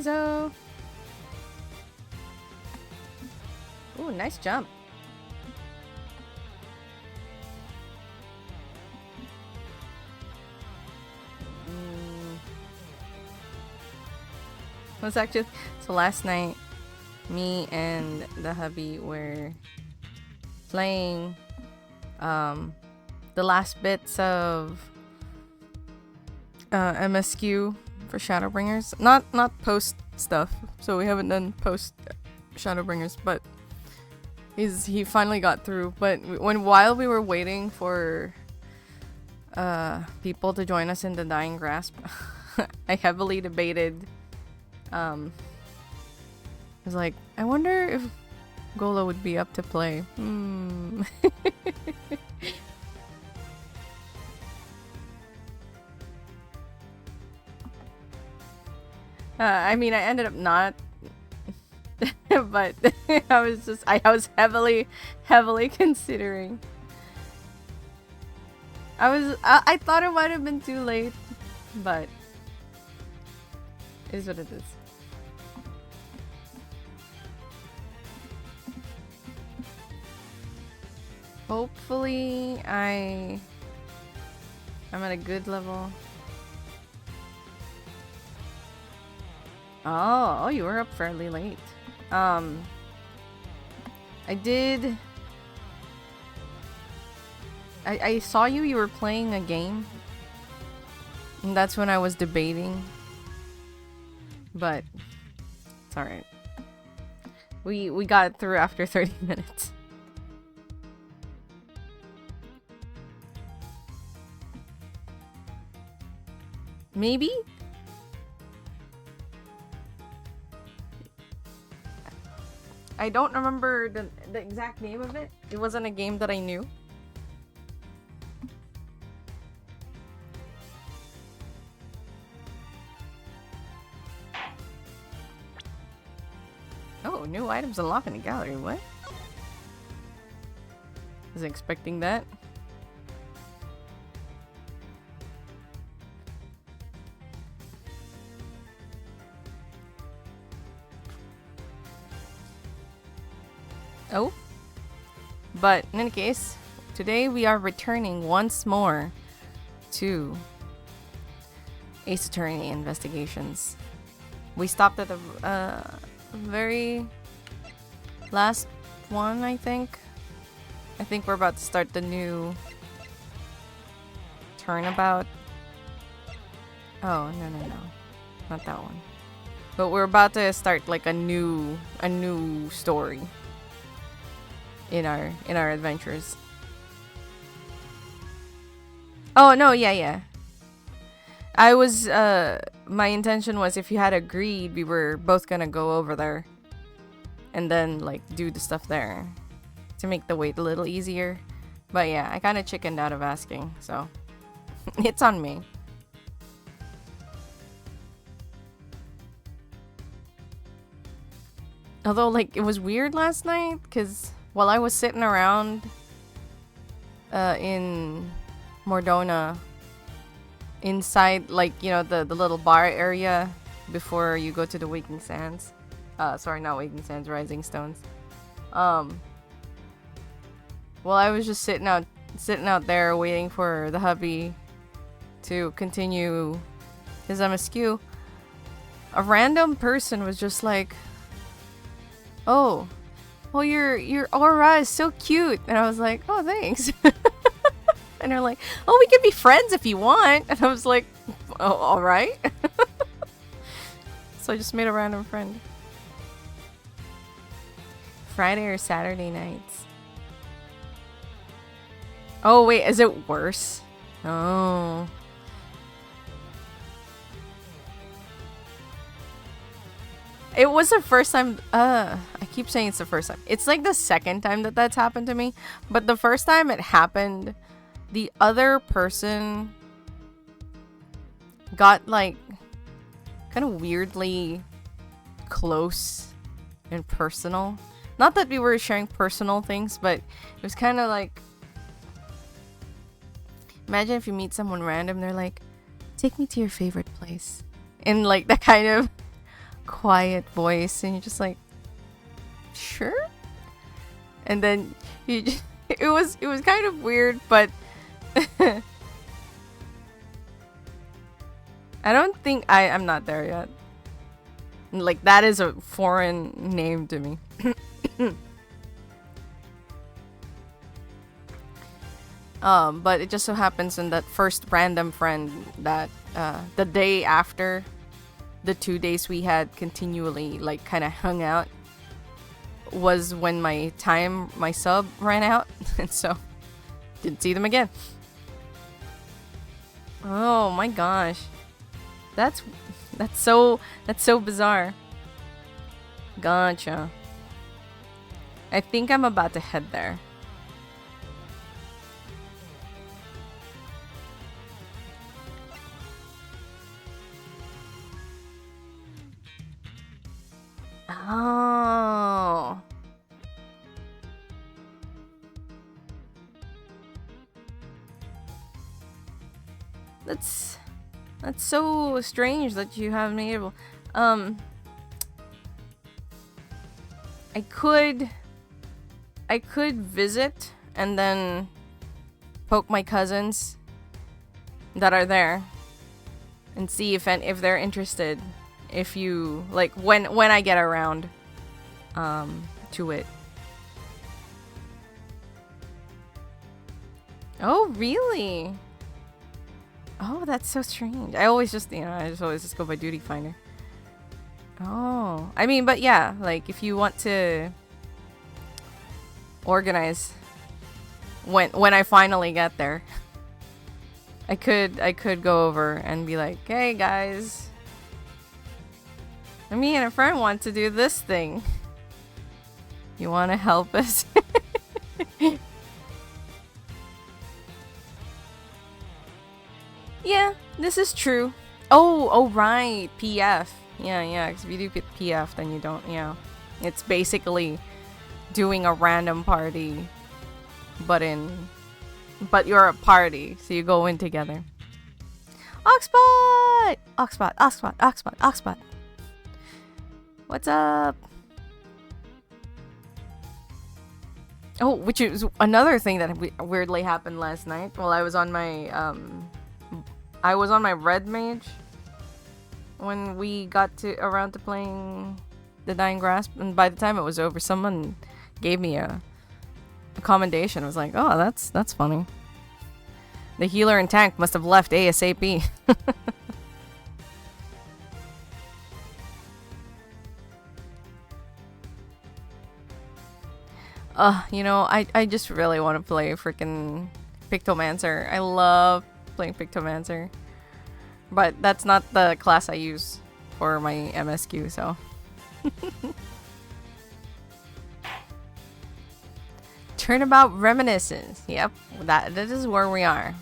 Nizo. Ooh, nice jump. It was actually so last night me and the hubby were playing the last bits of MSQ for Shadowbringers. Not post stuff, so we haven't done post Shadowbringers, but he finally got through. But while we were waiting for people to join us in the Dying Grasp, I heavily debated. I was like, I wonder if Gola would be up to play. I mean, I ended up not, but I was heavily considering. I thought it might have been too late, but it is what it is. Hopefully, I'm at a good level. Oh, you were up fairly late. I saw you were playing a game. And that's when I was debating. But it's alright. We got through after 30 minutes. Maybe? I don't remember the exact name of it. It wasn't a game that I knew. Oh, new items unlocked in the gallery. What? Wasn't expecting that. Oh, but in any case, today we are returning once more to Ace Attorney Investigations. We stopped at the very last one, I think. I think we're about to start the new Turnabout. Oh, no, not that one. But we're about to start like a new story in our adventures. Oh no, yeah. I was my intention was if you had agreed, we were both gonna go over there and then like do the stuff there to make the wait a little easier. But yeah, I kind of chickened out of asking, so it's on me. Although like it was weird last night because while I was sitting around in Mordona, inside like, you know, the little bar area before you go to the Waking Sands. Sorry, not Waking Sands, Rising Stones. Well, I was just sitting out there waiting for the hubby to continue his MSQ. A random person was just like, Oh, your aura is so cute. And I was like, oh, thanks. And they're like, oh, we can be friends if you want. And I was like, oh, all right. So I just made a random friend. Friday or Saturday nights. Oh, wait, is it worse? Oh. It was the first time, I keep saying it's the first time. It's like the second time that that's happened to me. But the first time it happened, the other person got like kind of weirdly close and personal. Not that we were sharing personal things, but it was kind of like, imagine if you meet someone random, they're like, take me to your favorite place. And like that kind of quiet voice, and you're just like, sure. And then you just, it was kind of weird, but I don't think I'm not there yet. Like, that is a foreign name to me. But it just so happens in that first random friend that the day after the 2 days we had continually like kind of hung out was when my sub ran out, and so didn't see them again. Oh my gosh, that's so bizarre. Gotcha. I think I'm about to head there. Oh. That's so strange that you haven't been able. I could visit and then poke my cousins that are there and see if they're interested. If you like when I get around to it. Oh, really? Oh, that's so strange. I always just, always just go by Duty Finder. Oh, I mean, but yeah, like if you want to organize when I finally get there, I could go over and be like, hey guys, me and a friend want to do this thing. You want to help us? Yeah, this is true. Oh, right. PF. Yeah, because if you do PF, then you don't, It's basically doing a random party, but you're a party, so you go in together. Oxbot! Oxbot. What's up? Oh, which is another thing that weirdly happened last night while I was on my red mage when we got around to playing the Dying Grasp, and by the time it was over, someone gave me a commendation. I was like, oh, that's funny. The healer and tank must have left ASAP. I just really want to play freaking Pictomancer. I love playing Pictomancer. But that's not the class I use for my MSQ, so. Turnabout Reminiscence. Yep, that is where we are.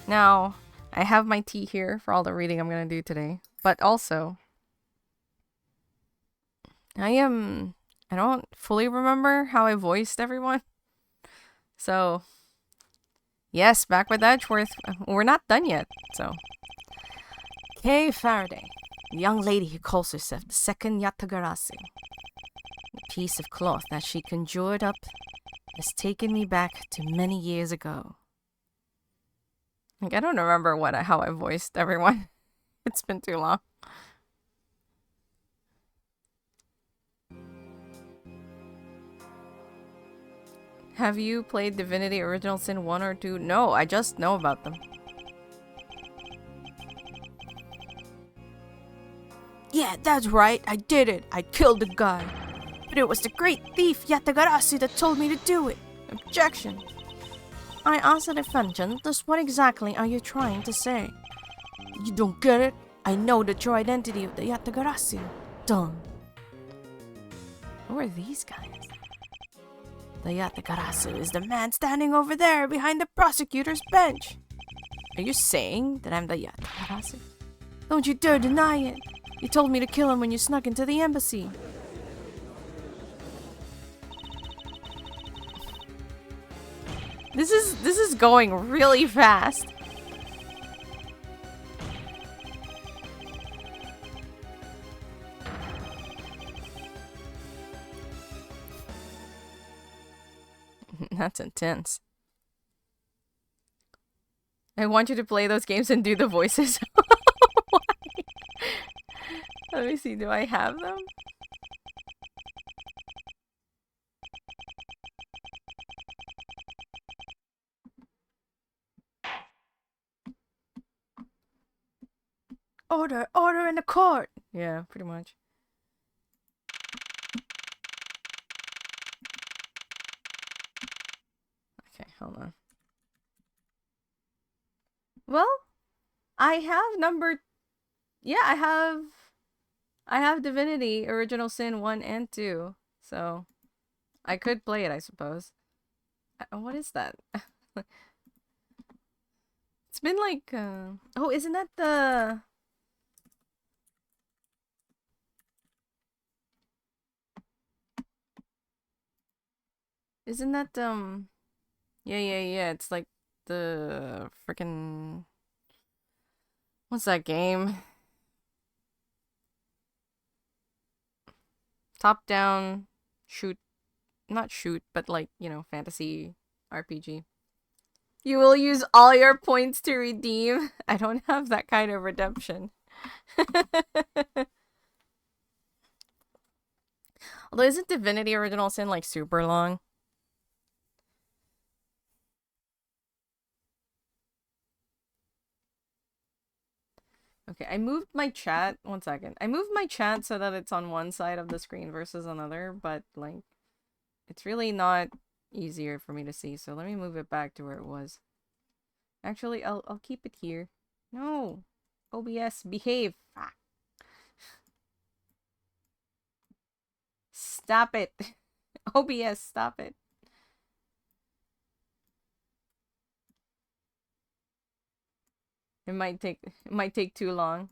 Now, I have my tea here for all the reading I'm going to do today. But also, I don't fully remember how I voiced everyone. So, yes, back with Edgeworth. We're not done yet, so. Kay Faraday, the young lady who calls herself the second Yatagarasu. The piece of cloth that she conjured up has taken me back to many years ago. Like, I don't remember how I voiced everyone. It's been too long. Have you played Divinity Original Sin 1 or 2? No, I just know about them. Yeah, that's right, I did it. I killed the guy. But it was the great thief Yatagarasu that told me to do it. Objection. I answered the vengeance, thus what exactly are you trying to say? You don't get it? I know the true identity of the Yatagarasu. Done. Who are these guys? The Yatagarasu is the man standing over there behind the prosecutor's bench. Are you saying that I'm the Yatagarasu? Don't you dare deny it. You told me to kill him when you snuck into the embassy. This is going really fast. That's intense. I want you to play those games and do the voices. Let me see, do I have them? Order in the court! Yeah, pretty much. Okay, hold on. Well, I have number... Yeah, I have Divinity, Original Sin 1 and 2. So, I could play it, I suppose. What is that? It's been like, oh, isn't that the... Isn't that, yeah, it's like the freaking... What's that game? Top-down, shoot, not shoot, but like, you know, fantasy RPG. You will use all your points to redeem. I don't have that kind of redemption. Although, isn't Divinity Original Sin like super long? Okay, I moved my chat. 1 second. I moved my chat so that it's on one side of the screen versus another, but like, it's really not easier for me to see. So let me move it back to where it was. Actually, I'll keep it here. No, OBS, behave. Ah. Stop it, OBS, stop it. It might take too long.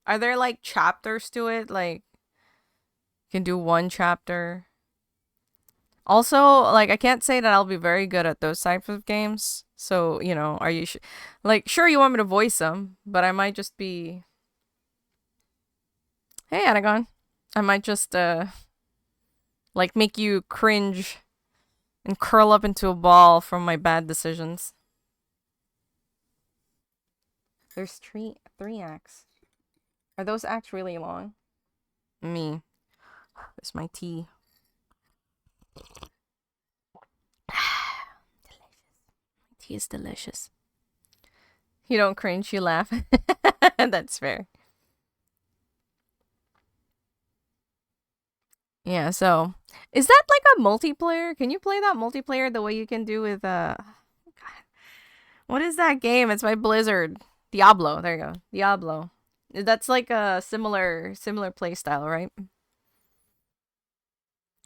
Are there like chapters to it? Like, you can do one chapter. Also, like, I can't say that I'll be very good at those types of games. So, you know, are you like, sure, you want me to voice them, but I might just be... Hey, Anagon. I might just, like, make you cringe and curl up into a ball from my bad decisions. There's three acts. Are those acts really long? Me. There's my tea. Delicious. My tea is delicious. You don't cringe, you laugh. That's fair. Yeah, so... Is that like a multiplayer? Can you play that multiplayer the way you can do with, God. What is that game? It's by Blizzard. Diablo. There you go. Diablo. That's like a similar playstyle, right?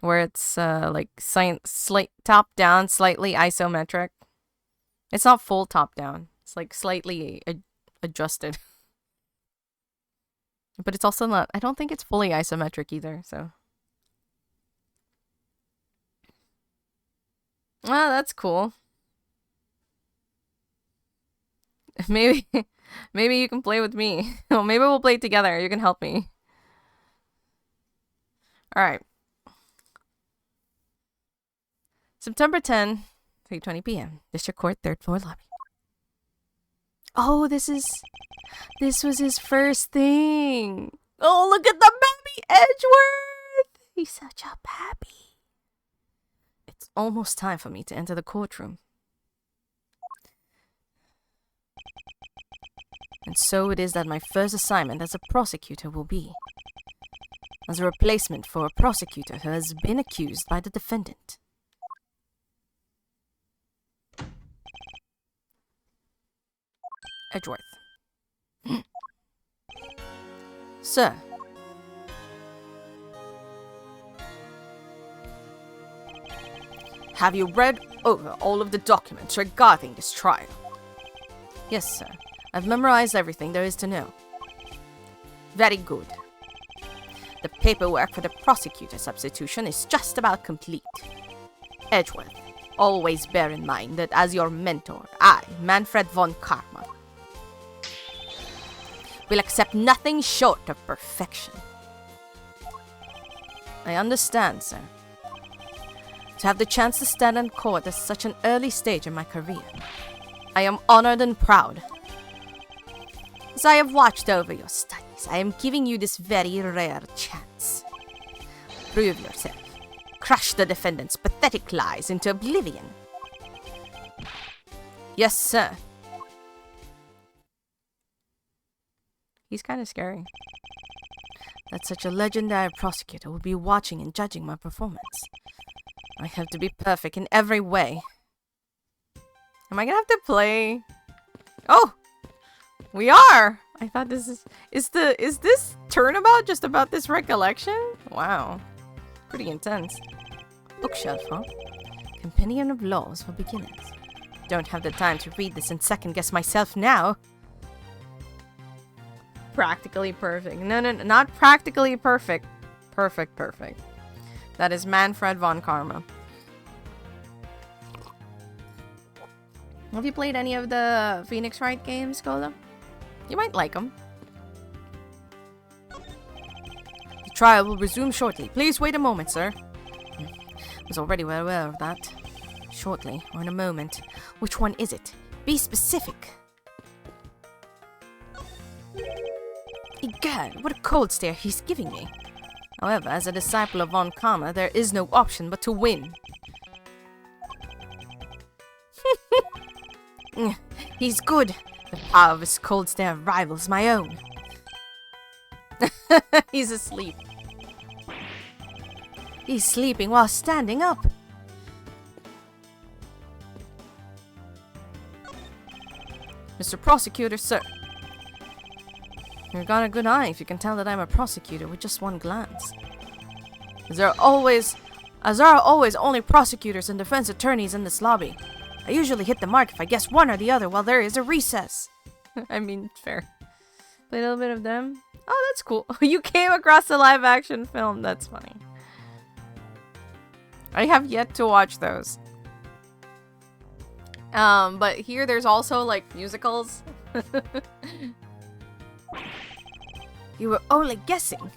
Where it's like slight top down, slightly isometric. It's not full top down. It's like slightly adjusted. But it's also not... I don't think it's fully isometric either, so... Ah, that's cool. Maybe you can play with me. Well, maybe we'll play together. You can help me. Alright. September 10, 3:20 p.m. District Court, 3rd floor lobby. Oh, this was his first thing. Oh, look at the baby Edgeworth. He's such a baby. It's almost time for me to enter the courtroom. And so it is that my first assignment as a prosecutor will be as a replacement for a prosecutor who has been accused by the defendant. Edgeworth. Sir. Have you read over all of the documents regarding this trial? Yes, sir. I've memorized everything there is to know. Very good. The paperwork for the prosecutor substitution is just about complete. Edgeworth, always bear in mind that as your mentor, I, Manfred von Karma, will accept nothing short of perfection. I understand, sir. To have the chance to stand in court at such an early stage in my career. I am honored and proud. As I have watched over your studies, I am giving you this very rare chance. Prove yourself. Crush the defendant's pathetic lies into oblivion. Yes, sir. He's kind of scary. That such a legendary prosecutor will be watching and judging my performance. I have to be perfect in every way. Am I gonna have to play? Oh! We are! I thought this is this turnabout just about this recollection? Wow. Pretty intense. Bookshelf, huh? Compendium of Laws for Beginners. Don't have the time to read this and second guess myself now. Practically perfect. No, not practically perfect. Perfect. That is Manfred von Karma. Have you played any of the Phoenix Wright games, Cola? You might like them. The trial will resume shortly. Please wait a moment, sir. I was already well aware of that. Shortly, or in a moment. Which one is it? Be specific. Egad, what a cold stare he's giving me. However, as a disciple of von Karma, there is no option but to win. He's good. The power of his cold stare rivals my own. He's asleep. He's sleeping while standing up. Mr. Prosecutor, sir. You've got a good eye if you can tell that I'm a prosecutor with just one glance. As there are always only prosecutors and defense attorneys in this lobby. I usually hit the mark if I guess one or the other while there is a recess. I mean, fair. Play a little bit of them. Oh, that's cool. You came across the live action film. That's funny. I have yet to watch those. But here there's also like musicals. You were only guessing.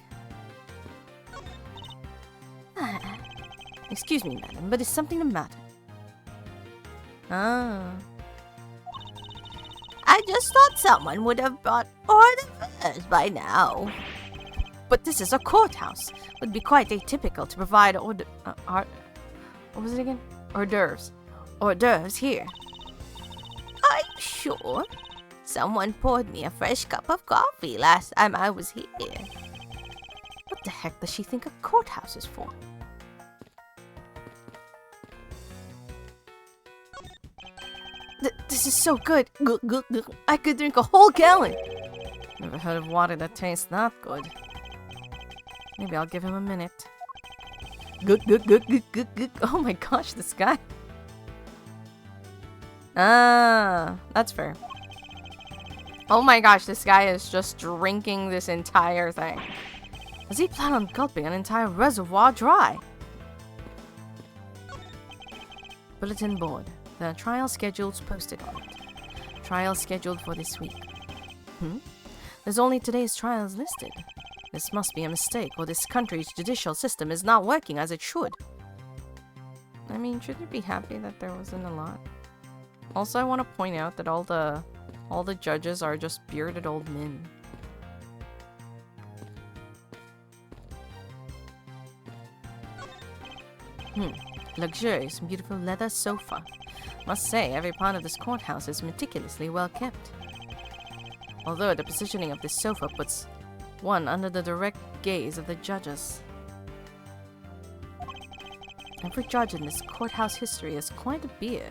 Excuse me, madam, but is something the matter? Ah. I just thought someone would have brought hors by now. But this is a courthouse. Would be quite atypical to provide what was it again? Hors d'oeuvres. Hors d'oeuvres here. Are you sure? Someone poured me a fresh cup of coffee last time I was here. What the heck does she think a courthouse is for? This is so good. I could drink a whole gallon. Never heard of water that tastes that good. Maybe I'll give him a minute. Oh my gosh, this guy. Ah, that's fair. Oh my gosh, this guy is just drinking this entire thing. Does he plan on gulping an entire reservoir dry? Bulletin board. The trial schedule's posted on it. Trial scheduled for this week. There's only today's trials listed. This must be a mistake, or this country's judicial system is not working as it should. I mean, should you be happy that there wasn't a lot? Also, I want to point out that all the judges are just bearded old men. Luxurious and beautiful leather sofa. Must say, every part of this courthouse is meticulously well kept. Although the positioning of this sofa puts one under the direct gaze of the judges. Every judge in this courthouse history has quite a beard.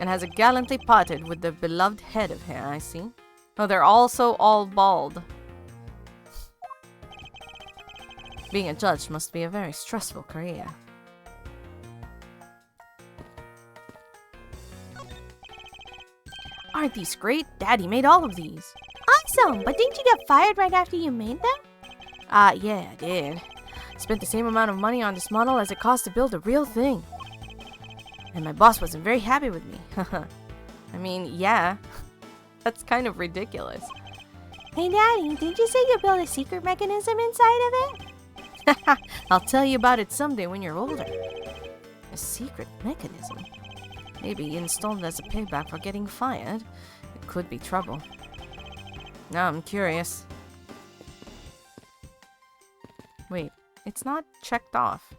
And has a gallantly parted with the beloved head of hair, I see. Oh, they're also all bald. Being a judge must be a very stressful career. Aren't these great? Daddy made all of these. Awesome, but didn't you get fired right after you made them? Yeah, I did. Spent the same amount of money on this model as it cost to build a real thing. And my boss wasn't very happy with me. I mean, yeah. That's kind of ridiculous. Hey Daddy, didn't you say you built a secret mechanism inside of it? I'll tell you about it someday when you're older. secret mechanism. Maybe installed as a payback for getting fired. It could be trouble. Now I'm curious. Wait, it's not checked off.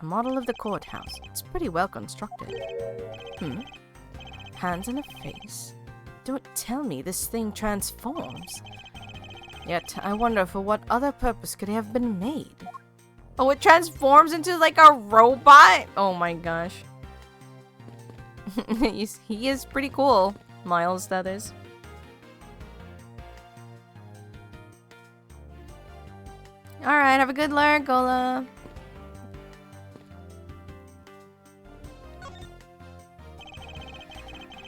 A model of the courthouse. It's pretty well constructed. Hands and a face. Don't tell me this thing transforms. Yet, I wonder for what other purpose could it have been made? Oh, it transforms into like a robot? Oh my gosh. He is pretty cool. Miles, that is. Alright, have a good lurk, Gola.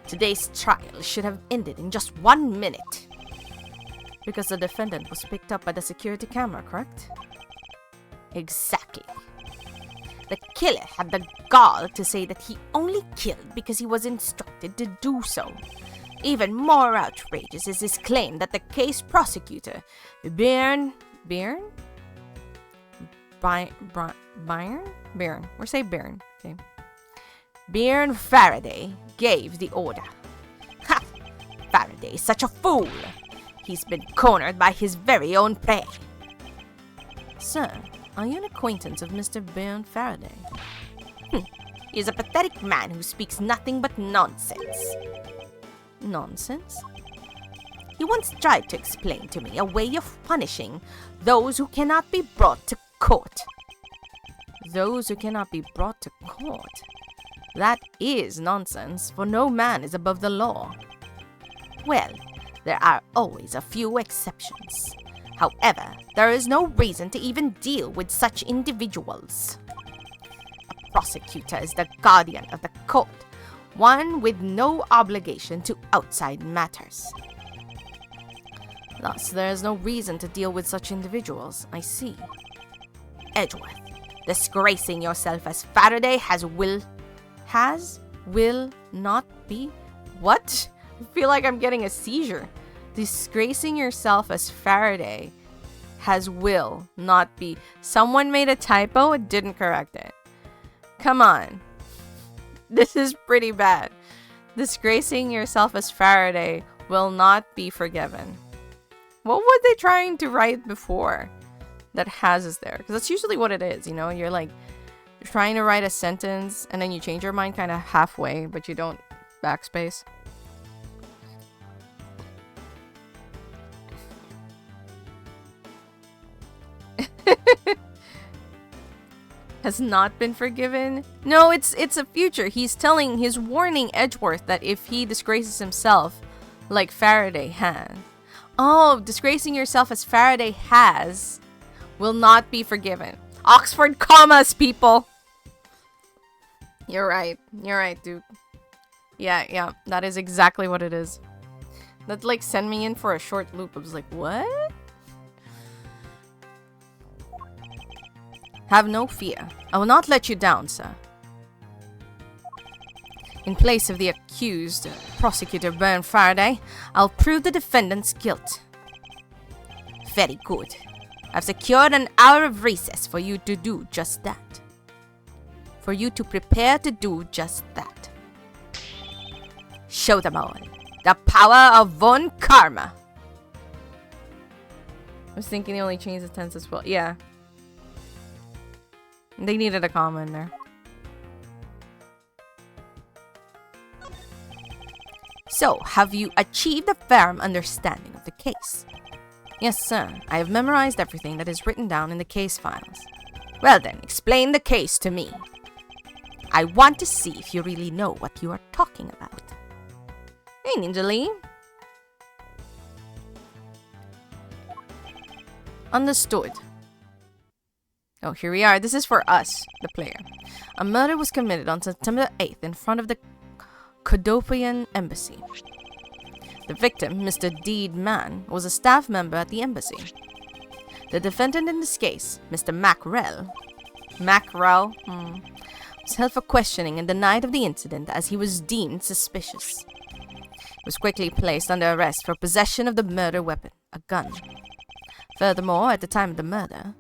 Today's trial should have ended in just 1 minute. Because the defendant was picked up by the security camera, correct? Exactly. The killer had the gall to say that he only killed because he was instructed to do so. Even more outrageous is his claim that the case prosecutor, Byrne? Or say Byrne, okay. Byrne Faraday gave the order. Ha! Faraday is such a fool! He's been cornered by his very own prey. Sir, are you an acquaintance of Mr. Byrne Faraday? He is a pathetic man who speaks nothing but nonsense. Nonsense? He once tried to explain to me a way of punishing those who cannot be brought to court. Those who cannot be brought to court? That is nonsense, for no man is above the law. Well, there are always a few exceptions. However, there is no reason to even deal with such individuals. A prosecutor is the guardian of the court, one with no obligation to outside matters. Thus, there is no reason to deal with such individuals. I see. Edgeworth, disgracing yourself as Faraday will not be... What? I feel like I'm getting a seizure. Disgracing yourself as Faraday will not be... Someone made a typo and didn't correct it. Come on. This is pretty bad. Disgracing yourself as Faraday will not be forgiven. What were they trying to write before that has is there? Because that's usually what it is, you know? You're like trying to write a sentence and then you change your mind kind of halfway, but you don't backspace. Has not been forgiven? No, it's a future. He's warning Edgeworth that if he disgraces himself like Faraday has. Oh, disgracing yourself as Faraday has will not be forgiven. Oxford commas, people! You're right, dude. Yeah, that is exactly what it is. That like sent me in for a short loop. I was like, what? Have no fear. I will not let you down, sir. In place of the accused, Prosecutor Byrne Faraday, I'll prove the defendant's guilt. Very good. I've secured an hour of recess for you to do just that. For you to prepare to do just that. Show them all the power of Von Karma. I was thinking they only changed the tense as well. Yeah. They needed a comma in there. So, have you achieved a firm understanding of the case? Yes, sir. I have memorized everything that is written down in the case files. Well then, explain the case to me. I want to see if you really know what you are talking about. Hey, Ninja Lee. Understood. Oh, here we are. This is for us, the player. A murder was committed on September 8th in front of the Codopian embassy. The victim, Mr. Deed Mann, was a staff member at the embassy. The defendant in this case, Mr. Macrell, was held for questioning in the night of the incident as he was deemed suspicious. He was quickly placed under arrest for possession of the murder weapon, a gun. Furthermore, at the time of the murder,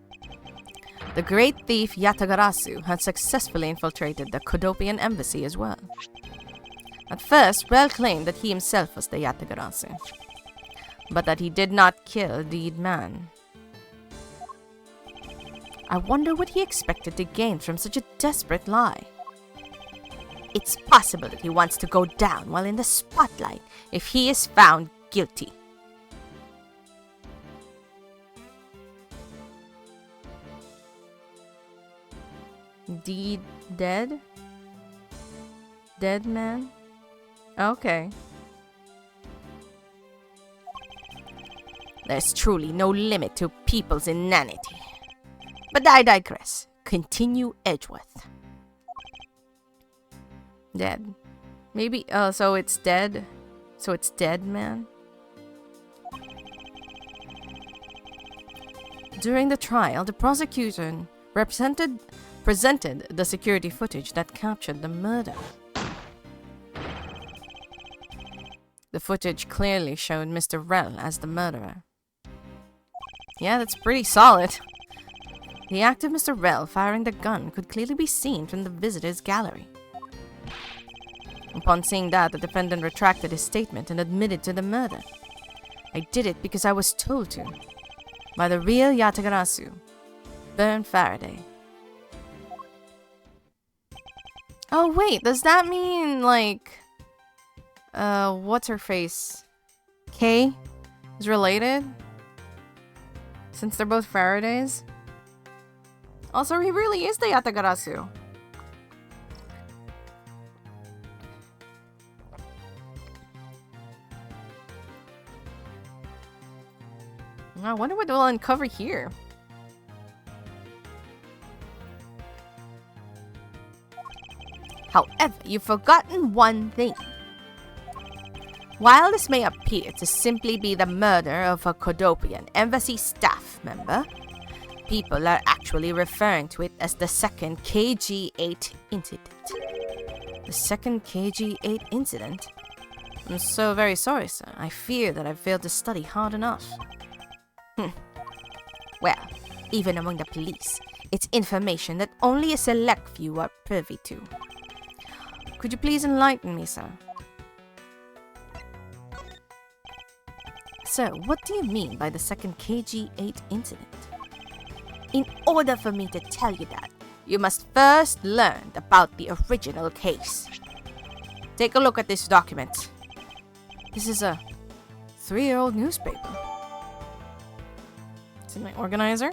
The great thief Yatagarasu had successfully infiltrated the Kodopian embassy as well. At first, Rel claimed that he himself was the Yatagarasu, but that he did not kill Deed Man. I wonder what he expected to gain from such a desperate lie. It's possible that he wants to go down while in the spotlight if he is found guilty. Deed dead? Dead man? Okay. There's truly no limit to people's inanity. But I digress. Continue Edgeworth. Dead. Maybe, so it's dead? So it's dead man? During the trial, the prosecution presented the security footage that captured the murder. The footage clearly showed Mr. Rel as the murderer. Yeah, that's pretty solid. The act of Mr. Rel firing the gun could clearly be seen from the visitors' gallery. Upon seeing that, the defendant retracted his statement and admitted to the murder. I did it because I was told to. By the real Yatagarasu, Bern Faraday. Oh wait, does that mean, like... what's her face? Kay is related? Since they're both Faradays? Also, he really is the Yatagarasu. I wonder what we'll uncover here. However, you've forgotten one thing. While this may appear to simply be the murder of a Kodopian embassy staff member, people are actually referring to it as the second KG-8 incident. The second KG-8 incident? I'm so very sorry, sir. I fear that I've failed to study hard enough. Well, even among the police, it's information that only a select few are privy to. Could you please enlighten me, sir? Sir, what do you mean by the second KG-8 incident? In order for me to tell you that, you must first learn about the original case. Take a look at this document. This is a 3-year-old newspaper. It's in my organizer.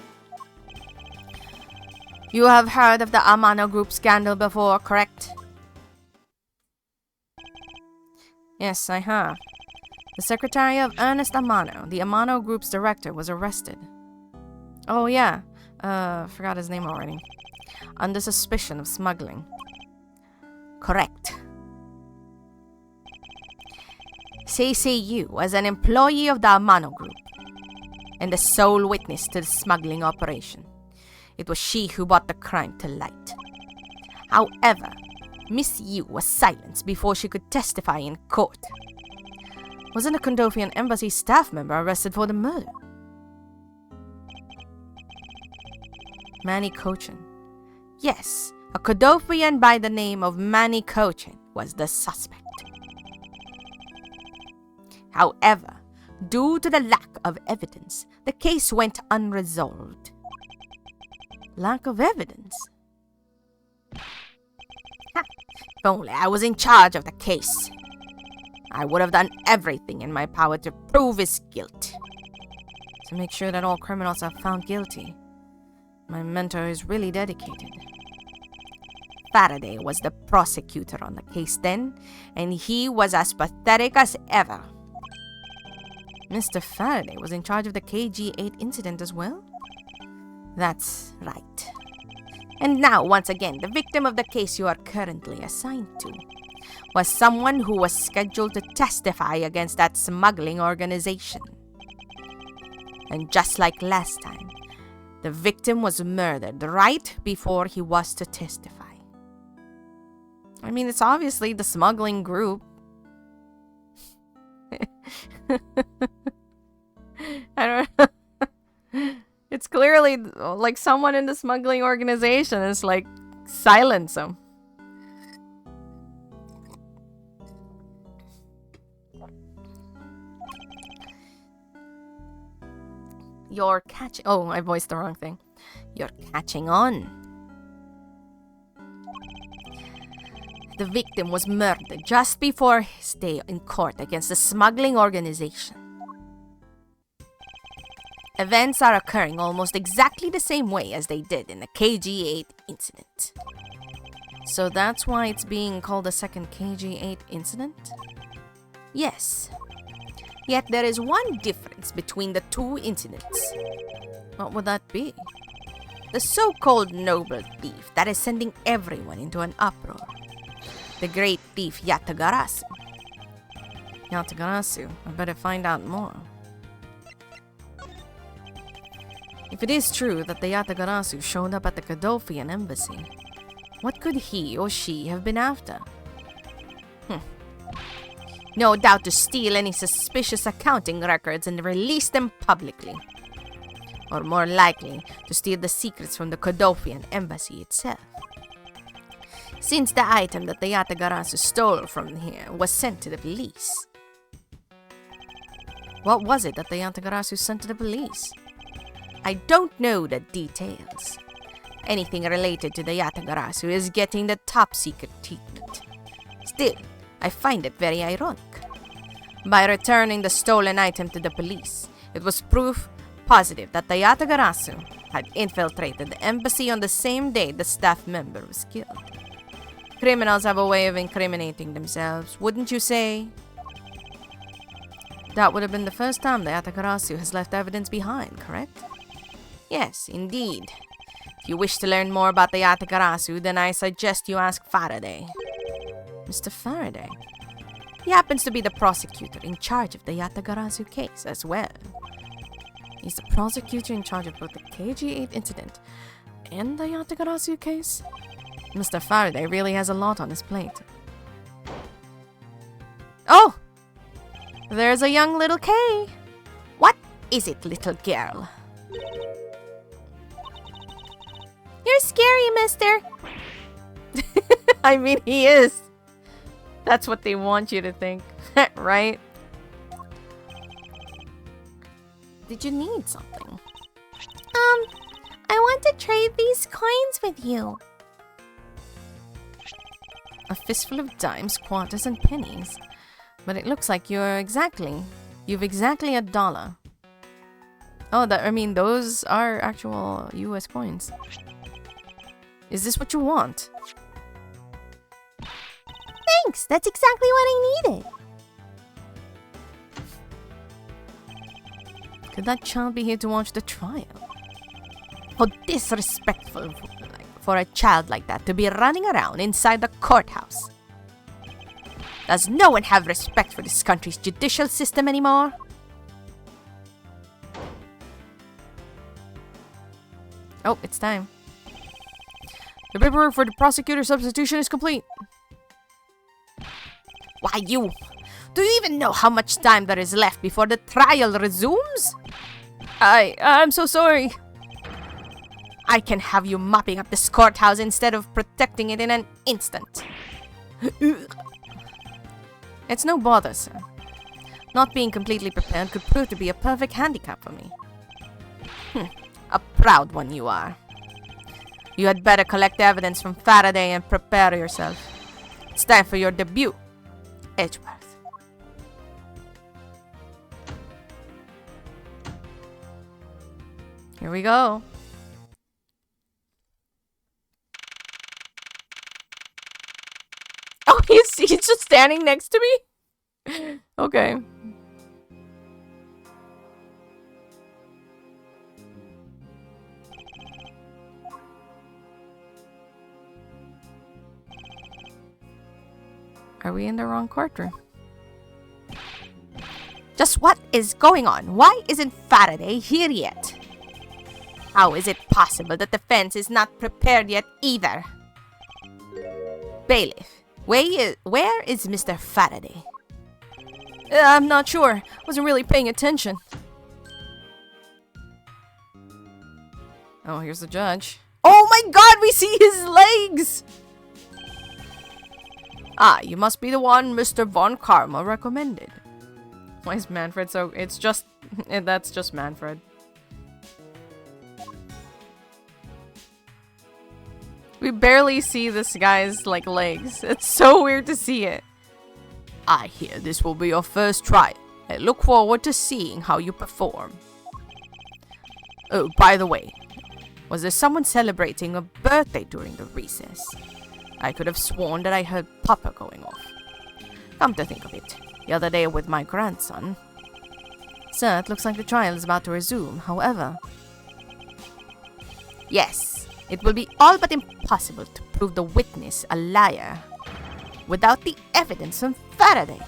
You have heard of the Amano Group scandal before, correct? Yes, I have. The secretary of Ernest Amano, the Amano Group's director, was arrested. Oh yeah, forgot his name already. Under suspicion of smuggling. Correct. CCU was an employee of the Amano Group and the sole witness to the smuggling operation. It was she who brought the crime to light. However, Miss Yu was silenced before she could testify in court. Wasn't a Kodopian embassy staff member arrested for the murder? Manny Cochin. Yes, a Kodopian by the name of Manny Cochin was the suspect. However, due to the lack of evidence, the case went unresolved. Lack of evidence? Ha! If only I was in charge of the case. I would have done everything in my power to prove his guilt. To make sure that all criminals are found guilty. My mentor is really dedicated. Faraday was the prosecutor on the case then, and he was as pathetic as ever. Mr. Faraday was in charge of the KG-8 incident as well? That's right. And now, once again, the victim of the case you are currently assigned to was someone who was scheduled to testify against that smuggling organization. And just like last time, the victim was murdered right before he was to testify. I mean, it's obviously the smuggling group. I don't know. It's clearly literally like someone in the smuggling organization is like silence him. You're catching... Oh, I voiced the wrong thing. You're catching on. The victim was murdered just before his day in court against the smuggling organization. Events are occurring almost exactly the same way as they did in the KG-8 incident. So that's why it's being called a second KG-8 incident? Yes. Yet there is one difference between the two incidents. What would that be? The so-called noble thief that is sending everyone into an uproar. The great thief Yatagarasu. Yatagarasu, I better find out more. If it is true that the Yatagarasu showed up at the Kodofian embassy, what could he or she have been after? No doubt to steal any suspicious accounting records and release them publicly. Or more likely, to steal the secrets from the Kodofian embassy itself. Since the item that the Yatagarasu stole from here was sent to the police. What was it that the Yatagarasu sent to the police? I don't know the details. Anything related to the Yatagarasu is getting the top secret treatment. Still, I find it very ironic. By returning the stolen item to the police, it was proof positive that the Yatagarasu had infiltrated the embassy on the same day the staff member was killed. Criminals have a way of incriminating themselves, wouldn't you say? That would have been the first time the Yatagarasu has left evidence behind, correct? Yes, indeed. If you wish to learn more about the Yatagarasu, then I suggest you ask Faraday. Mr. Faraday? He happens to be the prosecutor in charge of the Yatagarasu case as well. He's the prosecutor in charge of both the KG-8 incident and the Yatagarasu case? Mr. Faraday really has a lot on his plate. Oh! There's a young little K. What is it, little girl? You're scary, mister. I mean, he is. That's what they want you to think, right? Did you need something? I want to trade these coins with you. A fistful of dimes, quarters, and pennies. But it looks like you've exactly $1. Oh, those are actual US coins. Is this what you want? Thanks, that's exactly what I needed. Could that child be here to watch the trial? How disrespectful for a child like that to be running around inside the courthouse. Does no one have respect for this country's judicial system anymore? Oh, it's time. The paperwork for the prosecutor substitution is complete. Why, you... Do you even know how much time there is left before the trial resumes? I'm so sorry. I can have you mopping up this courthouse instead of protecting it in an instant. It's no bother, sir. Not being completely prepared could prove to be a perfect handicap for me. A proud one you are. You had better collect evidence from Faraday and prepare yourself. It's time for your debut, Edgeworth. Here we go. Oh, he's just standing next to me? Okay. Are we in the wrong courtroom? Just what is going on? Why isn't Faraday here yet? How is it possible that the fence is not prepared yet either? Bailiff, where is Mr. Faraday? I'm not sure. Wasn't really paying attention. Oh, here's the judge. Oh my god, we see his legs! Ah, you must be the one Mr. Von Karma recommended. Why is Manfred so... It's just... That's just Manfred. We barely see this guy's, like, legs. It's so weird to see it. I hear this will be your first trial. I look forward to seeing how you perform. Oh, by the way, was there someone celebrating a birthday during the recess? I could have sworn that I heard Papa going off. Come to think of it, the other day with my grandson. Sir, it looks like the trial is about to resume, however. Yes, it will be all but impossible to prove the witness a liar without the evidence from Faraday.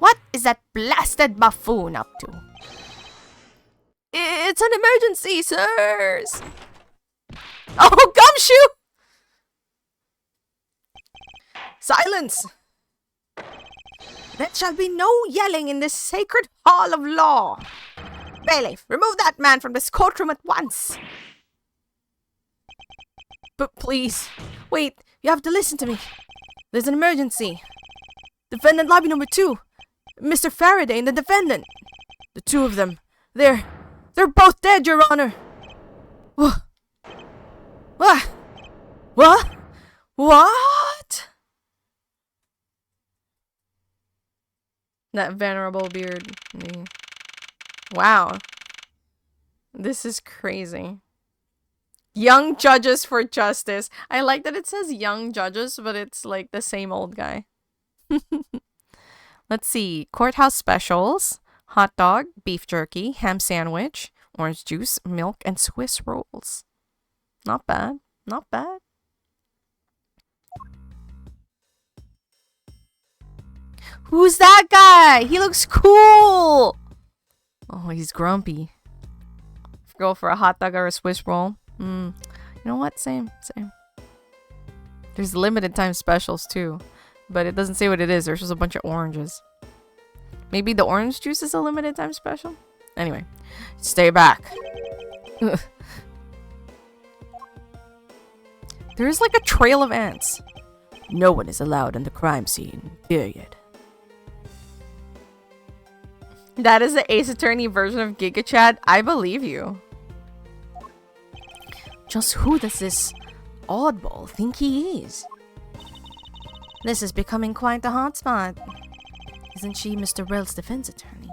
What is that blasted buffoon up to? It's an emergency, sirs! Oh, gumshoe! Silence! There shall be no yelling in this sacred hall of law. Bailiff, remove that man from this courtroom at once. But please, wait, you have to listen to me. There's an emergency. Defendant lobby number 2. Mr. Faraday and the defendant. The two of them. They're both dead, Your Honor. What? What? What? What? That venerable beard. Wow. This is crazy. Young judges for justice. I like that it says young judges, but it's like the same old guy. Let's see. Courthouse specials. Hot dog, beef jerky, ham sandwich, orange juice, milk, and Swiss rolls. Not bad. Not bad. Who's that guy? He looks cool. Oh, he's grumpy. Go for a hot dog or a Swiss roll. You know what? Same. There's limited time specials too, but it doesn't say what it is. There's just a bunch of oranges. Maybe the orange juice is a limited time special? Anyway, stay back. There's like a trail of ants. No one is allowed on the crime scene, period. That is the Ace Attorney version of Giga Chad. I believe you. Just who does this oddball think he is? This is becoming quite the hotspot. Isn't she Mr. Rell's defense attorney?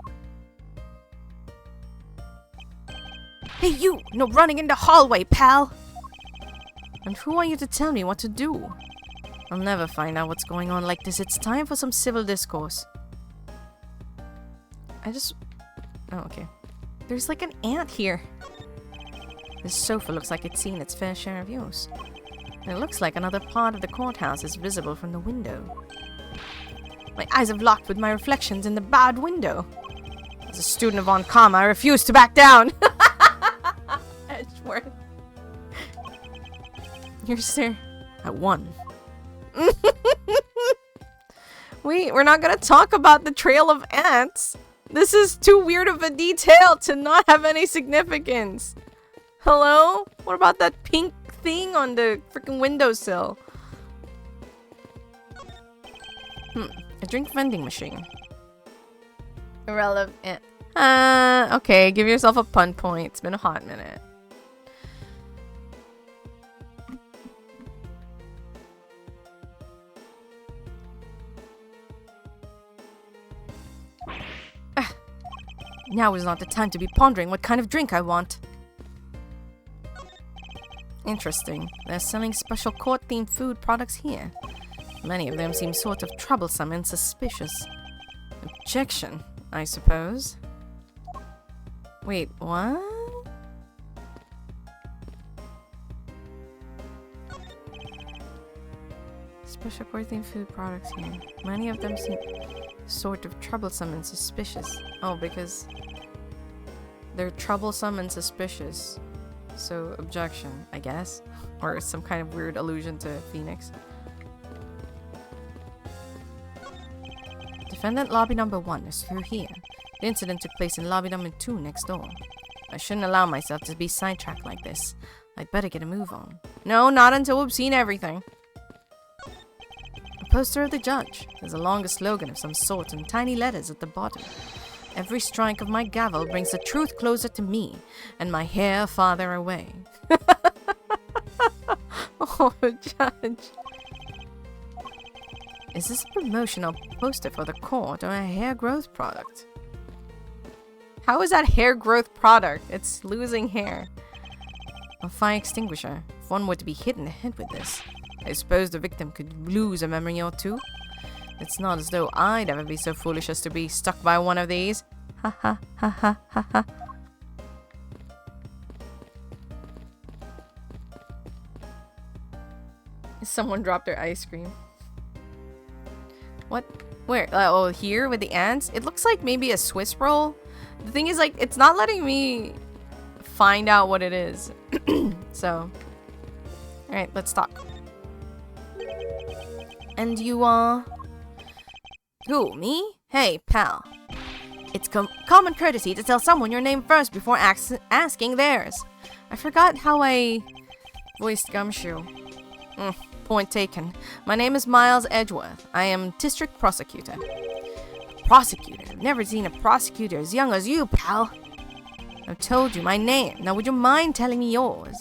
Hey you! No running in the hallway, pal! And who are you to tell me what to do? I'll never find out what's going on like this. It's time for some civil discourse. Oh, okay. There's like an ant here. This sofa looks like it's seen its fair share of use. And it looks like another part of the courthouse is visible from the window. My eyes have locked with my reflections in the bad window. As a student of Von Karma, I refuse to back down. Edgeworth. You're sir. I won. Wait, we're not gonna talk about the trail of ants. This is too weird of a detail to not have any significance. Hello? What about that pink thing on the freaking windowsill? A drink vending machine. Irrelevant. Okay, give yourself a pun point. It's been a hot minute. Now is not the time to be pondering what kind of drink I want. Interesting. They're selling special court-themed food products here. Many of them seem sort of troublesome and suspicious. Objection, I suppose. Wait, what? Special court-themed food products here. Many of them seem sort of troublesome and suspicious. Oh, because they're troublesome and suspicious. So, objection, I guess. Or some kind of weird allusion to Phoenix. Defendant lobby number 1 is through here. The incident took place in lobby number 2 next door. I shouldn't allow myself to be sidetracked like this. I'd better get a move on. No, not until we've seen everything. A poster of the judge. There's a longer slogan of some sort in tiny letters at the bottom. Every strike of my gavel brings the truth closer to me, and my hair farther away. Oh, judge. Is this a promotional poster for the court or a hair growth product? How is that hair growth product? It's losing hair. A fire extinguisher. If one were to be hit in the head with this, I suppose the victim could lose a memory or two. It's not as though I'd ever be so foolish as to be stuck by one of these. Ha ha ha ha ha ha. Someone dropped their ice cream. What? Where? Oh, here with the ants? It looks like maybe a Swiss roll. The thing is, like, it's not letting me find out what it is. So, alright, let's talk. And you are... Who, me? Hey, pal. It's common courtesy to tell someone your name first before asking theirs. I forgot how I voiced Gumshoe. Point taken. My name is Miles Edgeworth. I am district prosecutor. Prosecutor? I've never seen a prosecutor as young as you, pal. I've told you my name. Now would you mind telling me yours?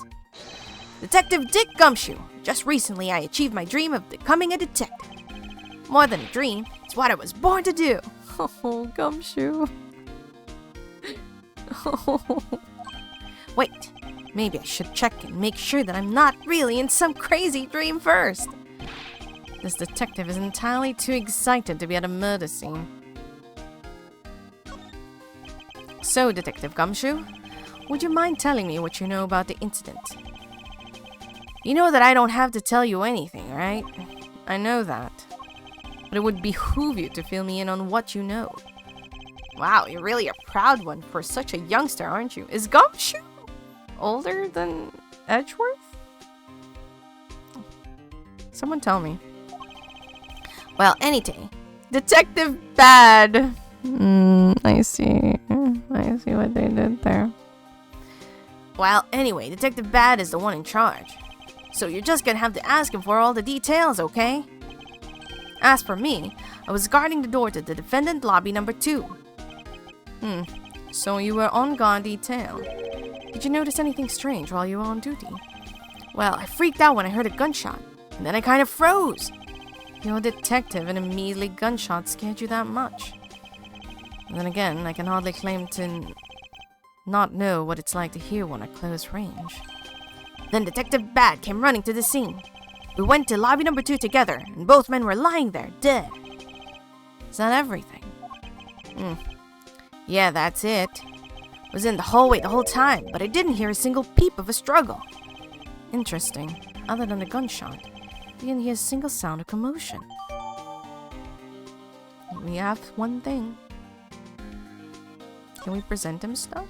Detective Dick Gumshoe. Just recently I achieved my dream of becoming a detective. More than a dream, it's what I was born to do. Oh, Gumshoe. Oh. Wait. Maybe I should check and make sure that I'm not really in some crazy dream first. This detective is entirely too excited to be at a murder scene. So, Detective Gumshoe, would you mind telling me what you know about the incident? You know that I don't have to tell you anything, right? I know that. But it would behoove you to fill me in on what you know. Wow, you're really a proud one for such a youngster, aren't you? Is Gumshoe older than Edgeworth? Someone tell me. Well, any day. Detective Bad. I see. I see what they did there. Well, anyway, Detective Bad is the one in charge. So you're just gonna have to ask him for all the details, okay? As for me, I was guarding the door to the defendant lobby number 2. So you were on guard detail. Did you notice anything strange while you were on duty? Well, I freaked out when I heard a gunshot, and then I kind of froze. You're a detective, and immediately gunshot scared you that much. And then again, I can hardly claim to not know what it's like to hear one at close range. Then Detective Bad came running to the scene. We went to lobby number 2 together, and both men were lying there, dead. Is that everything? Yeah, that's it. I was in the hallway the whole time, but I didn't hear a single peep of a struggle. Interesting. Other than the gunshot, I didn't hear a single sound of commotion. We have one thing. Can we present him stuff?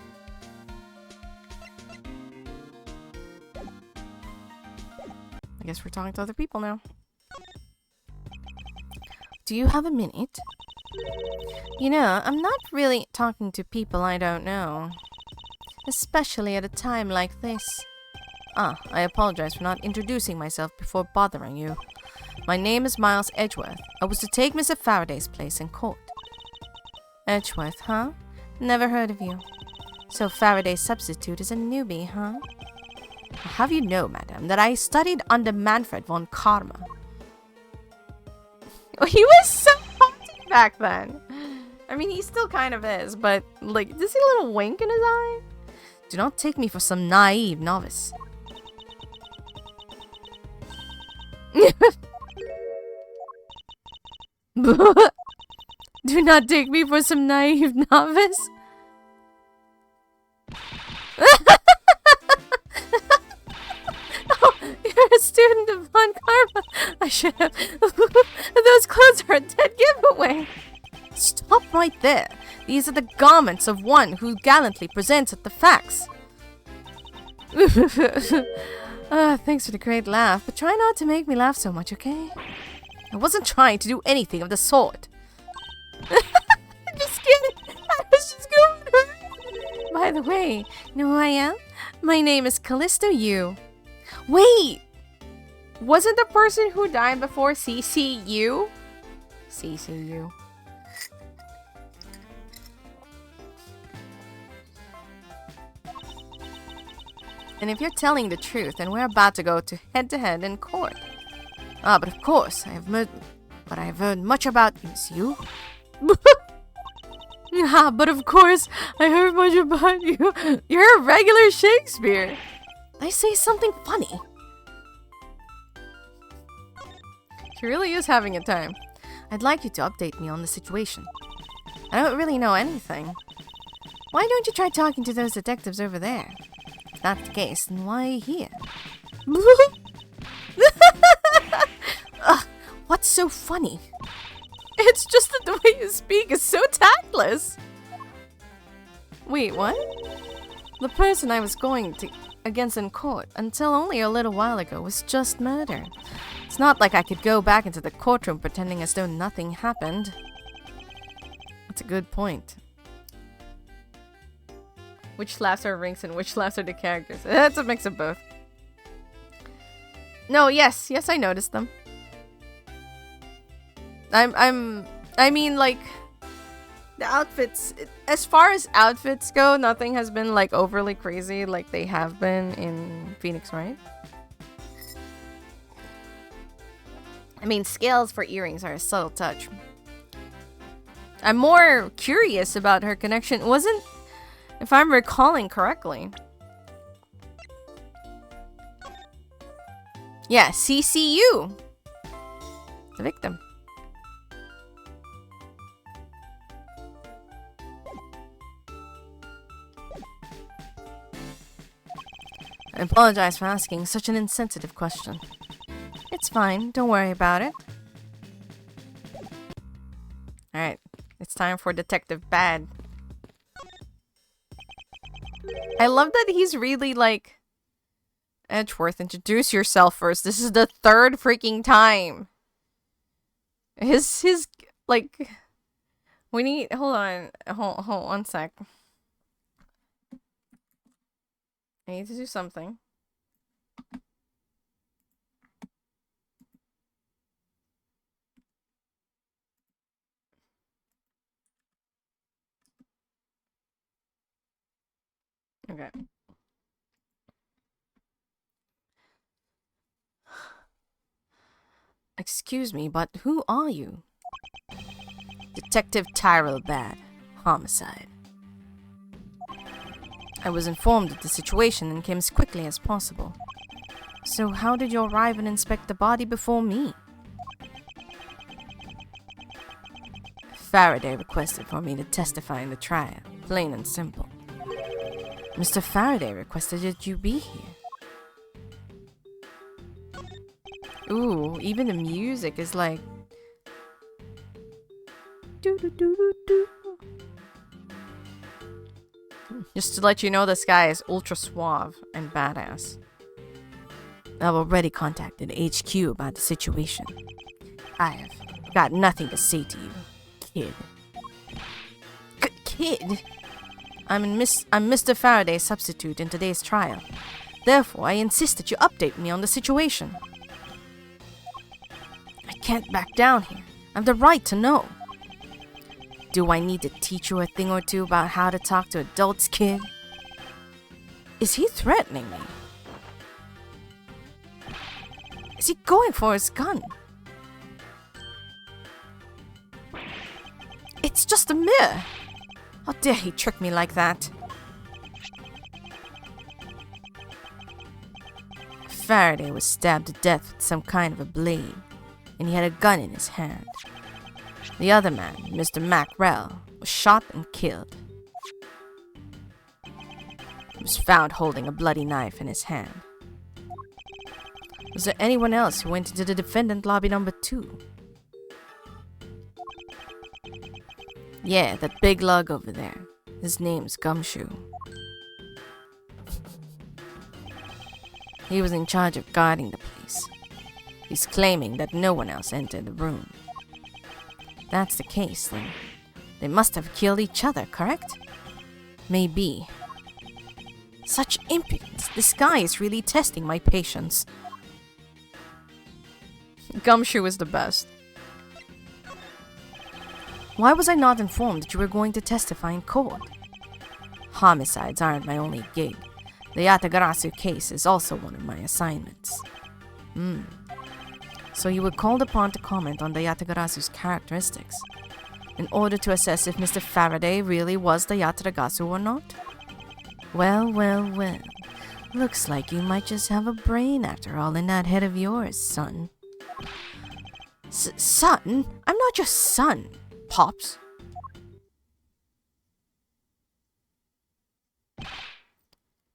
I guess we're talking to other people now. Do you have a minute? You know, I'm not really talking to people I don't know. Especially at a time like this. I apologize for not introducing myself before bothering you. My name is Miles Edgeworth. I was to take Mr. Faraday's place in court. Edgeworth, huh? Never heard of you. So Faraday's substitute is a newbie, huh? I'll have you know, madam, that I studied under Manfred von Karma. He was so haughty back then. I mean, he still kind of is, but, like, does he see a little wink in his eye? Do not take me for some naive novice. Do not take me for some naive novice. Oh, you're a student of Von Karma. I should have. Those clothes are a dead giveaway. Stop right there. These are the garments of one who gallantly presents at the facts. Thanks for the great laugh, but try not to make me laugh so much, okay? I wasn't trying to do anything of the sort. Just kidding. I was just going. By the way, you know who I am? My name is Callisto Yu. Wait! Wasn't the person who died before CCU? CCU. And if you're telling the truth, then we're about to go to head in court. Ah, but of course, I have heard much about this. You? Yeah, but of course, I heard much about you. You're a regular Shakespeare. I say something funny. She really is having a time. I'd like you to update me on the situation. I don't really know anything. Why don't you try talking to those detectives over there? If that's the case, then why are you here? Ugh, what's so funny? It's just that the way you speak is so tactless. Wait, what? The person I was going against in court until only a little while ago was just murdered. It's not like I could go back into the courtroom pretending as though nothing happened. That's a good point. Which laughs are rings and which laughs are the characters? That's a mix of both. No, yes, I noticed them. I mean, like, the outfits, as far as outfits go, nothing has been, like, overly crazy like they have been in Phoenix, right? I mean, scales for earrings are a subtle touch. I'm more curious about her connection. Wasn't, if I'm recalling correctly. Yeah, CCU. The victim. I apologize for asking such an insensitive question. It's fine, don't worry about it. Alright, it's time for Detective Bad. I love that he's really like... Edgeworth, introduce yourself first. This is the third freaking time. His, like... We need... Hold on. Hold 1 sec. I need to do something. Okay. Excuse me, but who are you? Detective Tyrell Bad. Homicide. I was informed of the situation and came as quickly as possible. So how did you arrive and inspect the body before me? Faraday requested for me to testify in the trial, plain and simple. Mr. Faraday requested that you be here. Ooh, even the music is like... Do-do-do-do-do. Just to let you know, this guy is ultra suave and badass. I've already contacted HQ about the situation. I have got nothing to say to you, kid. Kid? I'm Mr. Faraday's substitute in today's trial. Therefore, I insist that you update me on the situation. I can't back down here. I have the right to know. Do I need to teach you a thing or two about how to talk to adults, kid? Is he threatening me? Is he going for his gun? It's just a mirror. How dare he trick me like that? Faraday was stabbed to death with some kind of a blade, and he had a gun in his hand. The other man, Mr. Macrell, was shot and killed. He was found holding a bloody knife in his hand. Was there anyone else who went into the defendant lobby number 2? Yeah, that big lug over there. His name's Gumshoe. He was in charge of guarding the place. He's claiming that no one else entered the room. If that's the case, then they must have killed each other, correct? Maybe, Such impudence. This guy is really testing my patience. Gumshoe is the best. Why was I not informed that you were going to testify in court? Homicides aren't my only gig. The Yatagarasu case is also one of my assignments. So you were called upon to comment on the Yatagarasu's characteristics in order to assess if Mr. Faraday really was the Yatagarasu or not? Well. Looks like you might just have a brain after all in that head of yours, son. Son? I'm not your son, Pops.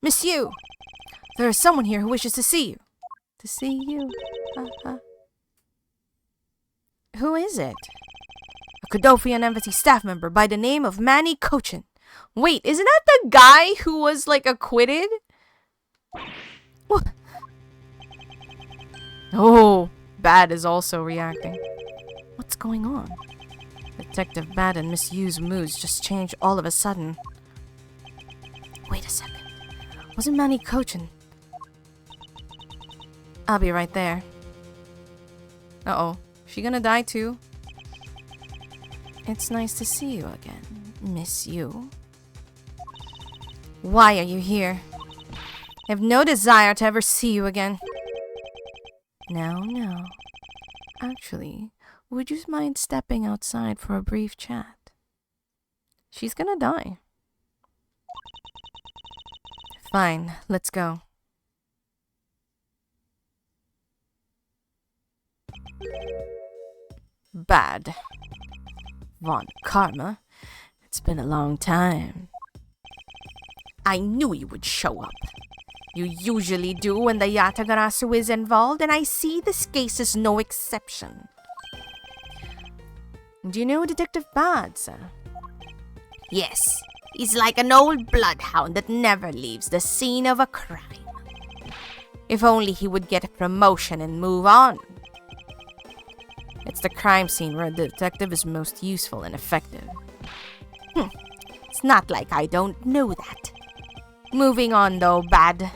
Monsieur, there is someone here who wishes to see you. To see you? Who is it? A Kodofian embassy staff member by the name of Manny Cochin. Wait, isn't that the guy who was, like, acquitted? What? Oh, Bad is also reacting. What's going on? Detective Bad and Miss Yu's moods just changed all of a sudden. Wait a second. Wasn't Manny Cochin? I'll be right there. Uh-oh. She gonna die too? It's nice to see you again, Miss Yu. Why are you here? I have no desire to ever see you again. No. Actually, would you mind stepping outside for a brief chat? She's gonna die. Fine, let's go. Bad. Von Karma. It's been a long time. I knew you would show up. You usually do when the Yatagarasu is involved, and I see this case is no exception. Do you know Detective Bad, sir? Yes. He's like an old bloodhound that never leaves the scene of a crime. If only he would get a promotion and move on. It's the crime scene where the detective is most useful and effective. It's not like I don't know that. Moving on though, Bad.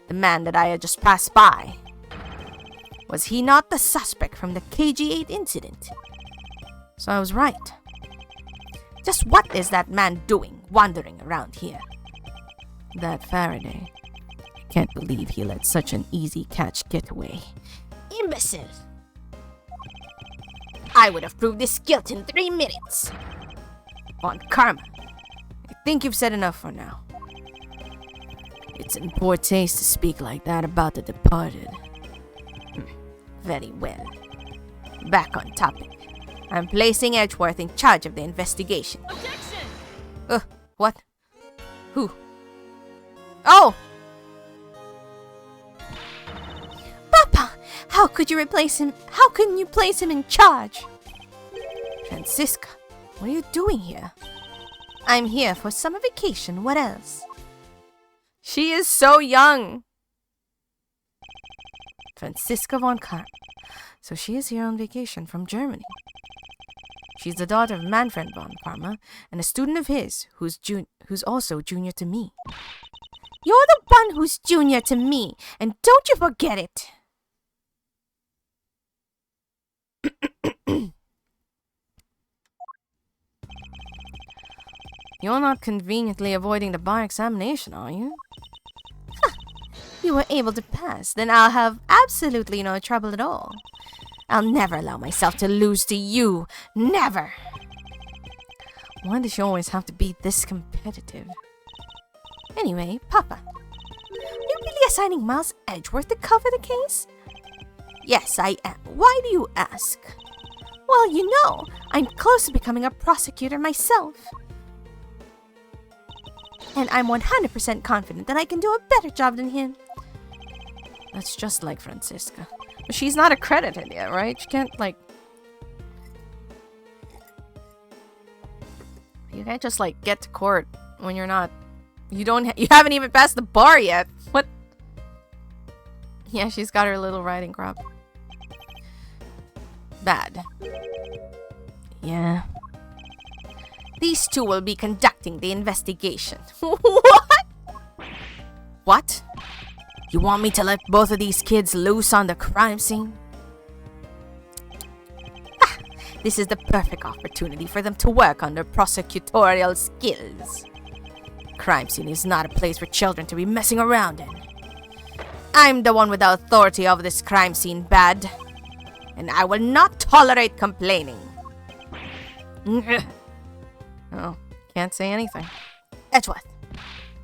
The man that I had just passed by. Was he not the suspect from the KG8 incident? So I was right. Just what is that man doing, wandering around here? That Faraday. I can't believe he let such an easy catch get away. Imbecile! I would have proved his guilt in 3 minutes. On Karma. I think you've said enough for now. It's in poor taste to speak like that about the departed. Very well. Back on topic. I'm placing Edgeworth in charge of the investigation. Objection! What? Who? Oh! Papa! How could you replace him? How can you place him in charge? Francisca, what are you doing here? I'm here for summer vacation. What else? She is so young. Francisca von Karma. So she is here on vacation from Germany. She's the daughter of Manfred von Karma and a student of his who's also junior to me. You're the one who's junior to me, and don't you forget it. You're not conveniently avoiding the bar examination, are you? You were able to pass, then I'll have absolutely no trouble at all. I'll never allow myself to lose to you. Never! Why does she always have to be this competitive? Anyway, Papa, are you really assigning Miles Edgeworth to cover the case? Yes, I am. Why do you ask? Well, you know, I'm close to becoming a prosecutor myself. And I'm 100% confident that I can do a better job than him. That's just like Francisca. But she's not accredited yet, right? She can't, like... You can't just, like, get to court when you're not... You haven't even passed the bar yet. What? Yeah, she's got her little riding crop. Bad. Yeah. These two will be conducting the investigation. What? What? You want me to let both of these kids loose on the crime scene? Ah, this is the perfect opportunity for them to work on their prosecutorial skills. Crime scene is not a place for children to be messing around in. I'm the one with the authority over this crime scene, Bad. And I will not tolerate complaining. Oh, can't say anything. Edgeworth,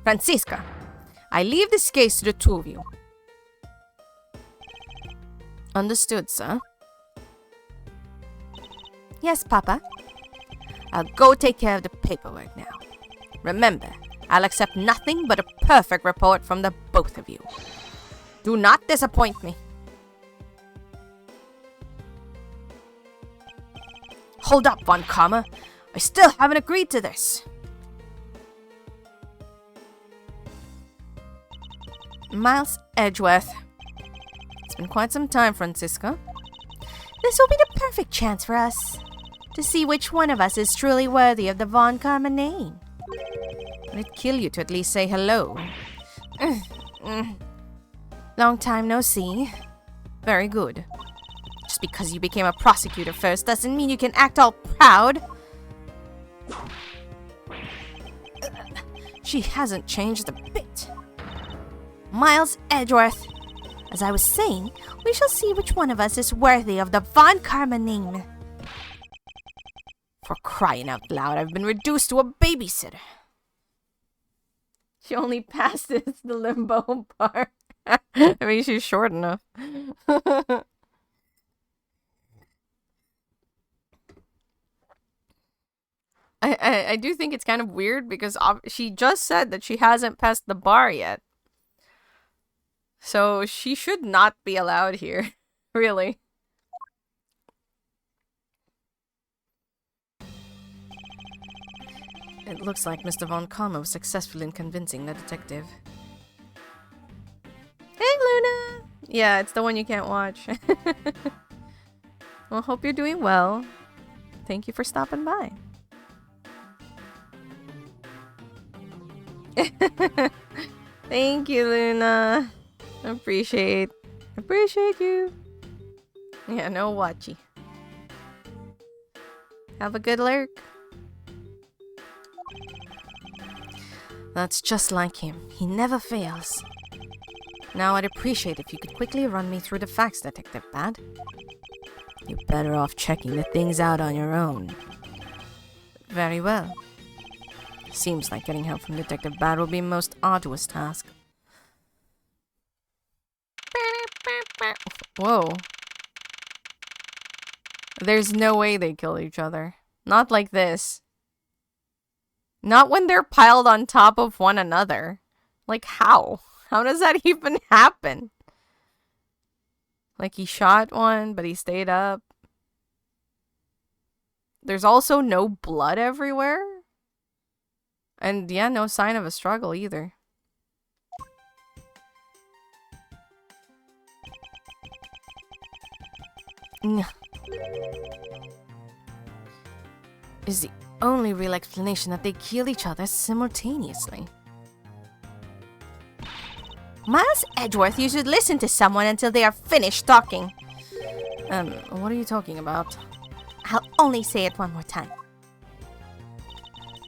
Francisca, I leave this case to the two of you. Understood, sir. Yes, Papa. I'll go take care of the paperwork now. Remember, I'll accept nothing but a perfect report from the both of you. Do not disappoint me. Hold up, Von Karma. I still haven't agreed to this. Miles Edgeworth. It's been quite some time, Francisca. This will be the perfect chance for us to see which one of us is truly worthy of the Von Karma name. It'd kill you to at least say hello. Long time no see. Very good. Just because you became a prosecutor first doesn't mean you can act all proud. She hasn't changed a bit. Miles Edgeworth. As I was saying, we shall see which one of us is worthy of the Von Karma name. For crying out loud, I've been reduced to a babysitter. She only passes the limbo part. I mean, she's short enough. I do think it's kind of weird because she just said that she hasn't passed the bar yet. So she should not be allowed here, really. It looks like Mr. Von Karma was successful in convincing the detective. Hey, Luna! Yeah, it's the one you can't watch. Well, hope you're doing well. Thank you for stopping by. Thank you, Luna. Appreciate you. Yeah, no watchy. Have a good lurk. That's just like him. He never fails. Now I'd appreciate if you could quickly run me through the facts, Detective Bad. You're better off checking the things out on your own. Very well. Seems like getting help from Detective Bad will be a most arduous task. Whoa. There's no way they kill each other. Not like this. Not when they're piled on top of one another. Like, how? How does that even happen? Like, he shot one, but he stayed up. There's also no blood everywhere. And yeah, no sign of a struggle either. Is the only real explanation that they kill each other simultaneously. Miles Edgeworth, you should listen to someone until they are finished talking. What are you talking about? I'll only say it one more time.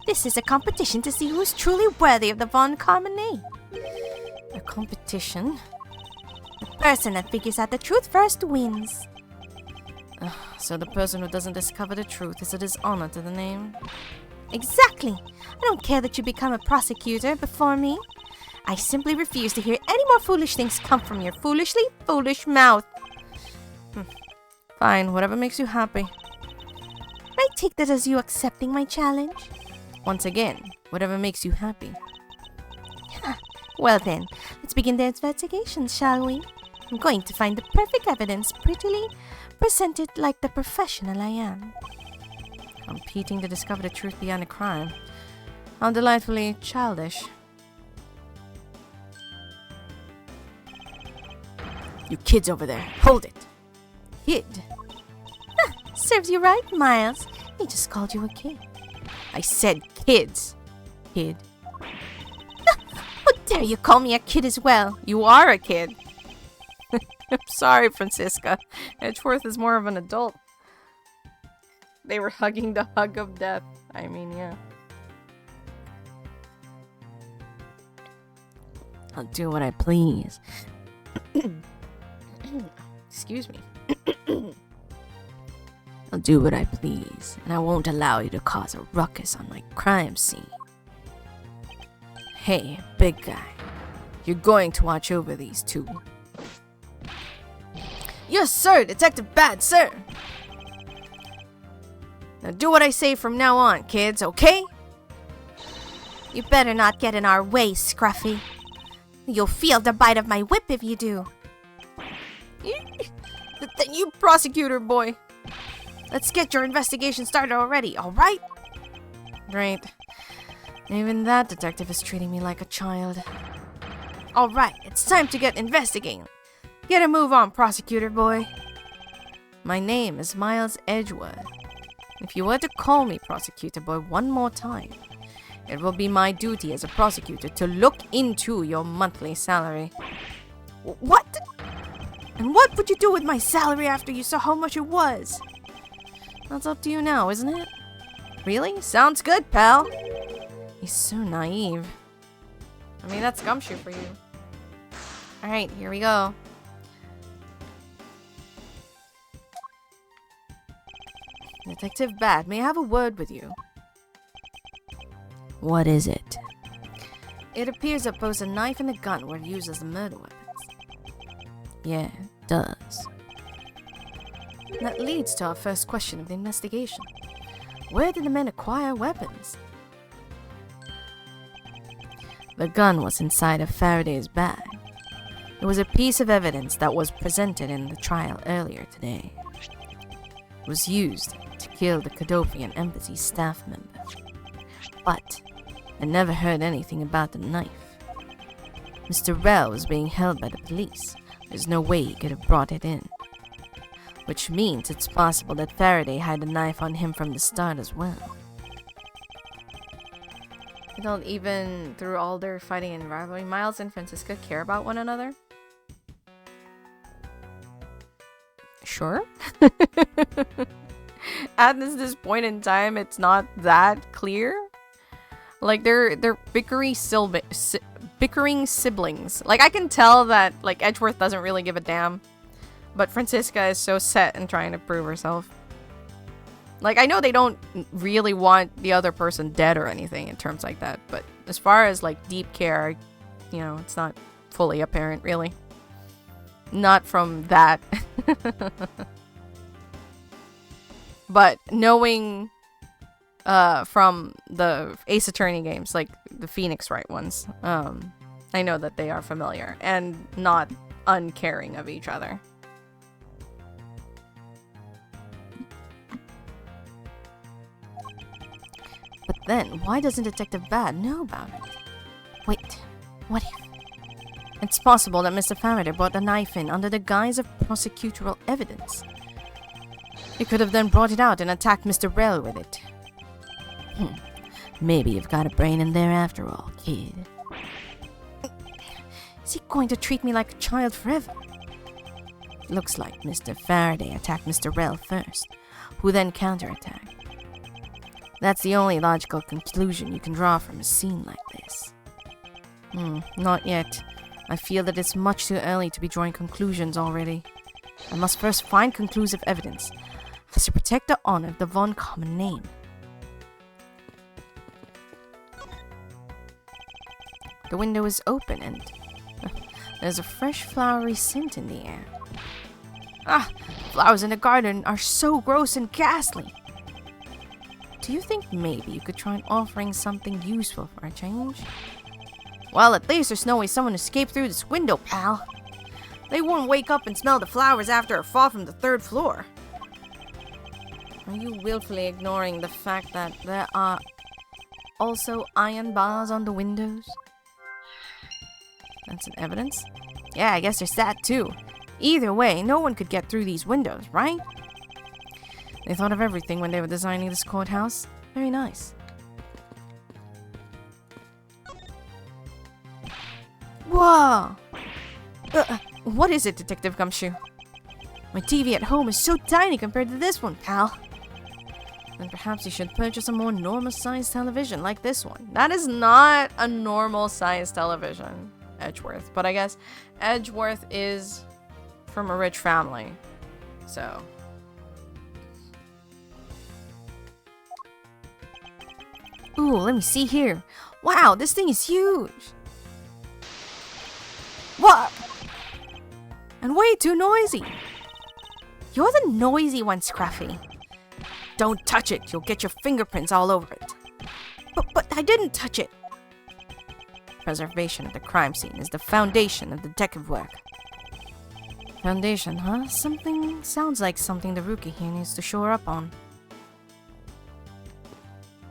This is a competition to see who's truly worthy of the Von Karma name. A competition? The person that figures out the truth first wins. So the person who doesn't discover the truth is a dishonor to the name? Exactly. I don't care that you become a prosecutor before me. I simply refuse to hear any more foolish things come from your foolishly foolish mouth. Fine, whatever makes you happy. I take that as you accepting my challenge. Once again, whatever makes you happy. Well then, let's begin the investigation, shall we? I'm going to find the perfect evidence prettily presented like the professional I am. Competing to discover the truth beyond a crime. How delightfully childish. You kids over there, hold it. Kid. Serves you right, Miles. He just called you a kid. I said kids. Kid. How dare you call me a kid as well? You are a kid. I'm sorry, Francisca. Edgeworth is more of an adult. They were hugging the hug of death. I mean, yeah. I'll do what I please. Excuse me. I'll do what I please, and I won't allow you to cause a ruckus on my crime scene. Hey, big guy. You're going to watch over these two. Yes, sir! Detective Bad, sir! Now do what I say from now on, kids, okay? You better not get in our way, Scruffy. You'll feel the bite of my whip if you do. Then you prosecutor boy. Let's get your investigation started already, alright? Great. Even that detective is treating me like a child. Alright, it's time to get investigating. Get a move on, prosecutor boy. My name is Miles Edgeworth. If you were to call me prosecutor boy one more time, it will be my duty as a prosecutor to look into your monthly salary. What? And what would you do with my salary after you saw how much it was? That's up to you now, isn't it? Really? Sounds good, pal. He's so naive. I mean, that's gumshoe for you. Alright, here we go. Detective Bad, may I have a word with you? What is it? It appears that both a knife and a gun were used as the murder weapons. Yeah, it does. That leads to our first question of the investigation. Where did the men acquire weapons? The gun was inside of Faraday's bag. It was a piece of evidence that was presented in the trial earlier today. It was used to kill the Cadopian embassy staff member. But I never heard anything about the knife. Mr. Rell was being held by the police. There's no way he could have brought it in. Which means it's possible that Faraday had a knife on him from the start as well. They don't even, through all their fighting and rivalry, Miles and Francisca care about one another? Sure. At this point in time, it's not that clear. Like, they're bickering siblings. Like, I can tell that, like, Edgeworth doesn't really give a damn. But Francisca is so set in trying to prove herself. Like, I know they don't really want the other person dead or anything in terms like that. But as far as, like, deep care, you know, it's not fully apparent, really. Not from that. But knowing from the Ace Attorney games, like the Phoenix Wright ones, I know that they are familiar and not uncaring of each other. But then, why doesn't Detective Bad know about it? Wait, what if? It's possible that Mr. Faraday brought the knife in under the guise of prosecutorial evidence. He could have then brought it out and attacked Mr. Rell with it. Maybe you've got a brain in there after all, kid. Is he going to treat me like a child forever? Looks like Mr. Faraday attacked Mr. Rell first, who then counterattacked. That's the only logical conclusion you can draw from a scene like this. Not yet. I feel that it's much too early to be drawing conclusions already. I must first find conclusive evidence, as to protect the honor of the Von common name. The window is open and there's a fresh flowery scent in the air. Flowers in the garden are so gross and ghastly. Do you think maybe you could try offering something useful for a change? Well, at least there's no way someone escaped through this window, pal. They won't wake up and smell the flowers after a fall from the 3rd floor. Are you willfully ignoring the fact that there are also iron bars on the windows? That's an evidence? Yeah, I guess there's that too. Either way, no one could get through these windows, right? They thought of everything when they were designing this courthouse. Very nice. Whoa! What is it, Detective Gumshoe? My TV at home is so tiny compared to this one, pal. Then perhaps you should purchase a more normal-sized television like this one. That is not a normal-sized television, Edgeworth. But I guess Edgeworth is from a rich family. So... Ooh, let me see here. Wow, this thing is huge. What? And way too noisy. You're the noisy one, Scruffy. Don't touch it. You'll get your fingerprints all over it. But I didn't touch it. Preservation of the crime scene is the foundation of detective work. Foundation, huh? Sounds like something the rookie here needs to shore up on.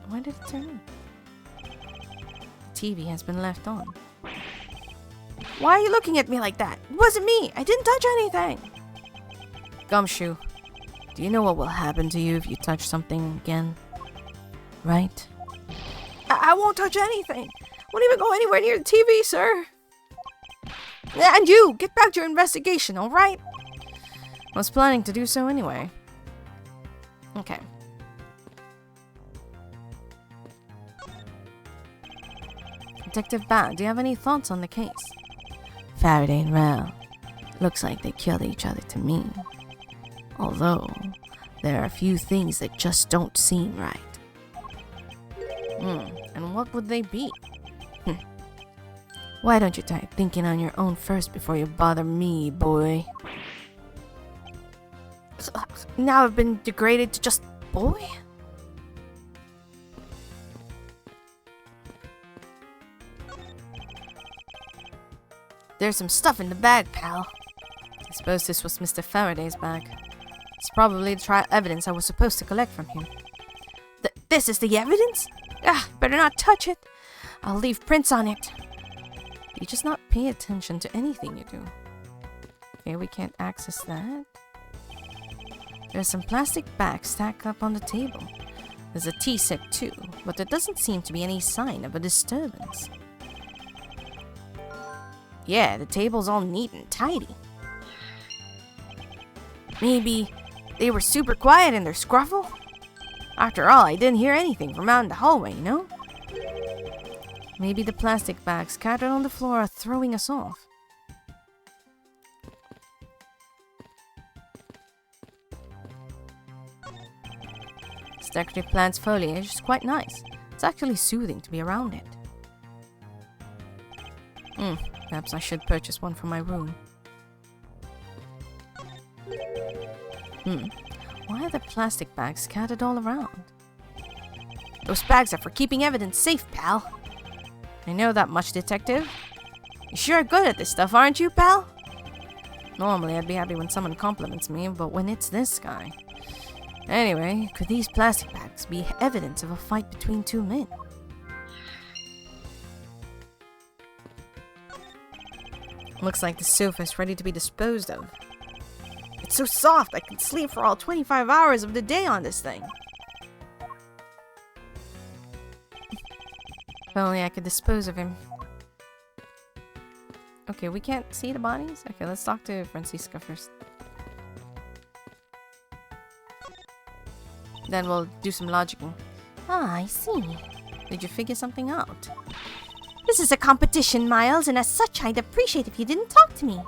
Why did it turn on? The TV has been left on. Why are you looking at me like that? It wasn't me. I didn't touch anything. Gumshoe, do you know what will happen to you if you touch something again? Right? I won't touch anything. Won't even go anywhere near the TV, sir. And you, get back to your investigation, all right? I was planning to do so anyway. Okay. Detective Bat, do you have any thoughts on the case? Faraday and Rel. Looks like they killed each other to me. Although, there are a few things that just don't seem right. And what would they be? Why don't you try thinking on your own first before you bother me, boy? Now I've been degraded to just boy? There's some stuff in the bag, pal. I suppose this was Mr. Faraday's bag. It's probably the trial evidence I was supposed to collect from him. This is the evidence? Better not touch it. I'll leave prints on it. You just not pay attention to anything you do. Okay, we can't access that. There's some plastic bags stacked up on the table. There's a tea set too, but there doesn't seem to be any sign of a disturbance. Yeah, the table's all neat and tidy. Maybe they were super quiet in their scruffle? After all, I didn't hear anything from out in the hallway, you know? Maybe the plastic bags scattered on the floor are throwing us off. This decorative plant's foliage is quite nice. It's actually soothing to be around it. Perhaps I should purchase one for my room. Why are the plastic bags scattered all around? Those bags are for keeping evidence safe, pal. I know that much, Detective. You sure are good at this stuff, aren't you, pal? Normally, I'd be happy when someone compliments me, but when it's this guy... Anyway, could these plastic bags be evidence of a fight between two men? Looks like the sofa is ready to be disposed of. It's so soft, I could sleep for all 25 hours of the day on this thing. If only I could dispose of him. Okay, we can't see the bodies? Okay, let's talk to Francisca first. Then we'll do some logicking. Ah, I see. Did you figure something out? This is a competition, Miles, and as such, I'd appreciate if you didn't talk to me.